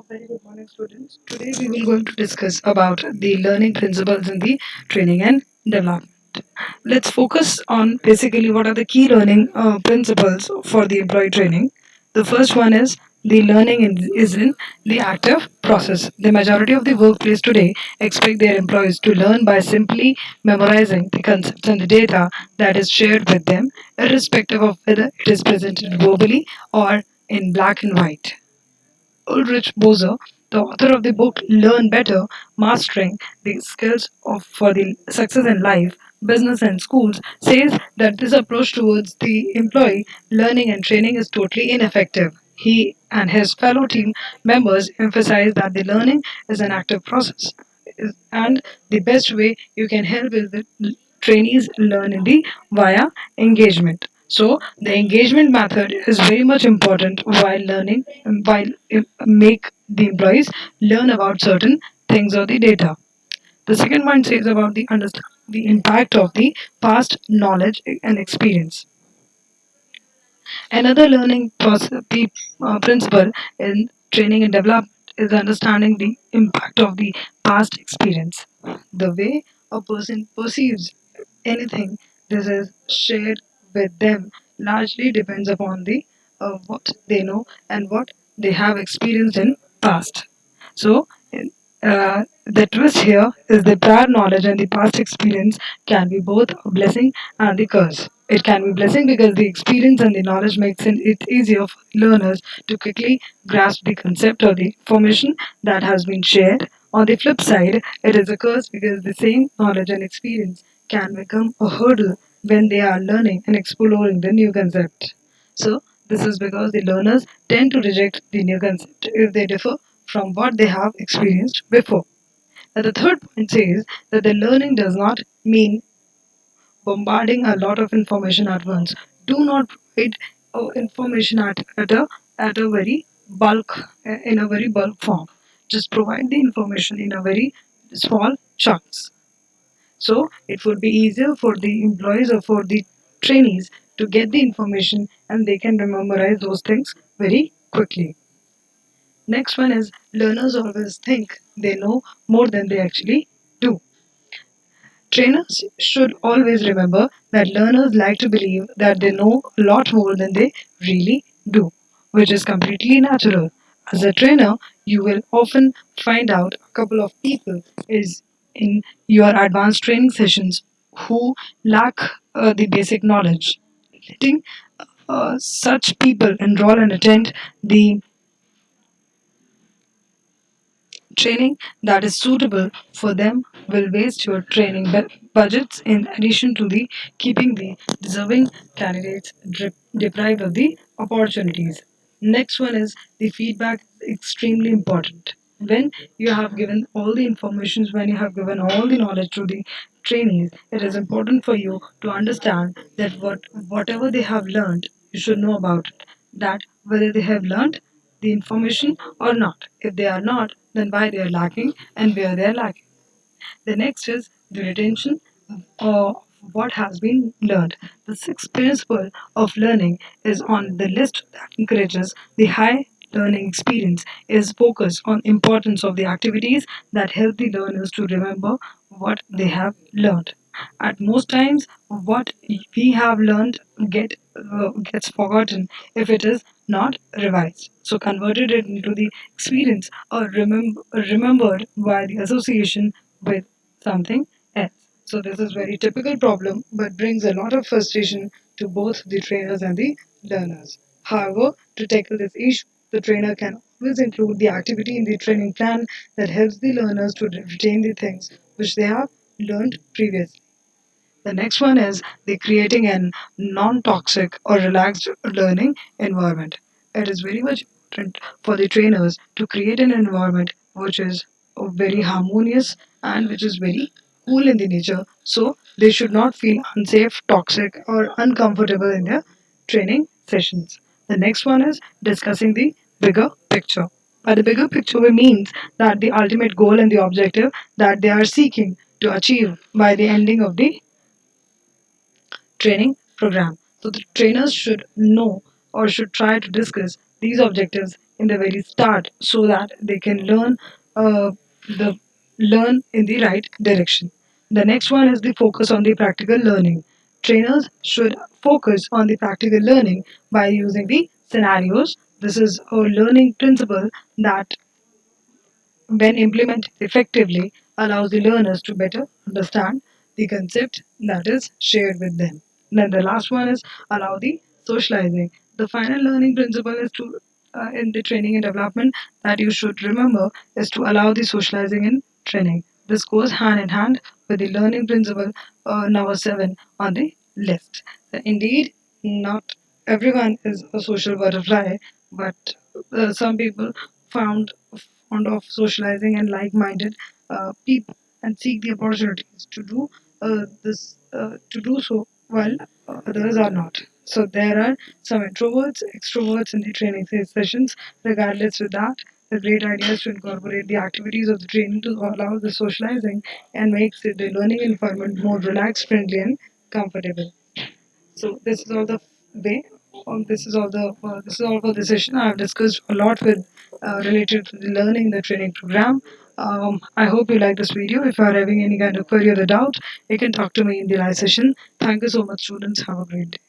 Very good morning, students. Today we will going to discuss about the learning principles in the training and development. Let's focus on basically what are the key learning principles for the employee training. The first one is the learning is in the active process. The majority of the workplace today expect their employees to learn by simply memorizing the concepts and the data that is shared with them, irrespective of whether it is presented verbally or in black and white. Ulrich Boser, the author of the book Learn Better, Mastering the Skills for the Success in Life, Business and Schools, says that this approach towards the employee learning and training is totally ineffective. He and his fellow team members emphasize that the learning is an active process and the best way you can help is the trainees learn in the via engagement. So the engagement method is very much important while learning, while make the employees learn about certain things or the data. The second point says about the understand the impact of the past knowledge and experience. Another learning principle in training and development is understanding the impact of the past experience. The way a person perceives anything this is shared with them largely depends upon the what they know and what they have experienced in past. So, the twist here is the prior knowledge and the past experience can be both a blessing and the curse. It can be blessing because the experience and the knowledge makes it easier for learners to quickly grasp the concept or the information that has been shared. On the flip side, it is a curse because the same knowledge and experience can become a hurdle when they are learning and exploring the new concept. So, this is because the learners tend to reject the new concept if they differ from what they have experienced before. Now, the third point says that the learning does not mean bombarding a lot of information at once. Do not provide information at a very bulk in a very bulk form. Just provide the information in a very small chunks. So it would be easier for the employees or for the trainees to get the information and they can memorize those things very quickly. Next one is learners always think they know more than they actually do. Trainers should always remember that learners like to believe that they know a lot more than they really do, which is completely natural. As a trainer, you will often find out a couple of people is in your advanced training sessions who lack the basic knowledge. Letting such people enroll and attend the training that is suitable for them will waste your training budgets in addition to the keeping the deserving candidates deprived of the opportunities. Next one is the feedback is extremely important. When you have given all the informations, when you have given all the knowledge to the trainees, it is important for you to understand that whatever they have learned, you should know about it. That whether they have learned the information or not. If they are not, then why they are lacking and where they are lacking. The next is the retention of what has been learned. The sixth principle of learning is on the list that encourages the high learning experience is focus on importance of the activities that help the learners to remember what they have learned. At most times, what we have learned gets forgotten if it is not revised. So converted it into the experience or remembered by the association with something else. So this is very typical problem but brings a lot of frustration to both the trainers and the learners. However, to tackle this issue, the trainer can always include the activity in the training plan that helps the learners to retain the things which they have learned previously. The next one is the creating an non-toxic or relaxed learning environment. It is very much important for the trainers to create an environment which is very harmonious and which is very cool in the nature. So they should not feel unsafe, toxic, or uncomfortable in their training sessions. The next one is discussing the bigger picture. By the bigger picture, we means that the ultimate goal and the objective that they are seeking to achieve by the ending of the training program. So the trainers should know or should try to discuss these objectives in the very start so that they can the learn in the right direction. The next one is the focus on the practical learning. Trainers should focus on the practical learning by using the scenarios. This is a learning principle that, when implemented effectively, allows the learners to better understand the concept that is shared with them. Then the last one is allow the socializing. The final learning principle is to in the training and development that you should remember is to allow the socializing in training. This goes hand in hand with the learning principle number 7 on the list. Indeed, not everyone is a social butterfly, but some people found fond of socializing and like-minded people and seek the opportunities to do this to do so while others are not. So there are some introverts, extroverts in the training sessions. Regardless of that, the great idea is to incorporate the activities of the training to allow the socializing and makes the learning environment more relaxed, friendly, and comfortable. So this is all the way. This is all for the session. I have discussed a lot with related to the learning the training program. I hope you like this video. If you are having any kind of query or the doubt, you can talk to me in the live session. Thank you so much, students. Have a great day.